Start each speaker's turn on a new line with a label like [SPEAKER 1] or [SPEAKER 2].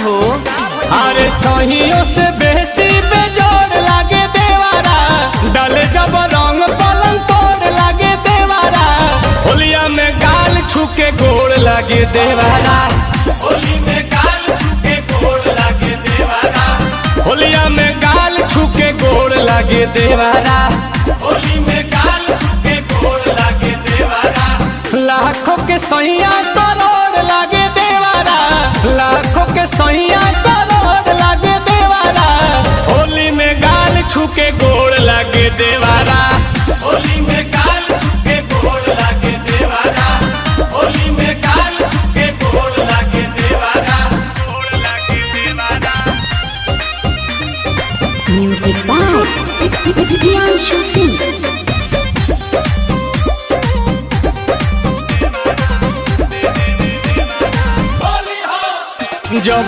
[SPEAKER 1] हो अरे सहियों से बेसी बेजोड़ लागे देवारा डाले जब रंग पलंग तोड़ लागे देवारा होलिया में गाल छुके गोड़ लागे देवारा होली में गाल छुके गोड़ लागे देवारा होलिया में गाल छुके गोड़ लागे देवारा होली में गाल छुके गोड़ लागे देवारा लाखों के सैया करोड़ लागे देवारा लाखों के सैया करोड़ लागे देवारा होली में गाल छुके गोड़ लागे देवारा होली में गाल छुके गोड़ लागे देवारा होली में गाल छुके गोड़ लागे देवारा गोड़ लागे देवारा।
[SPEAKER 2] Music by Priyanshu Singh.
[SPEAKER 1] जब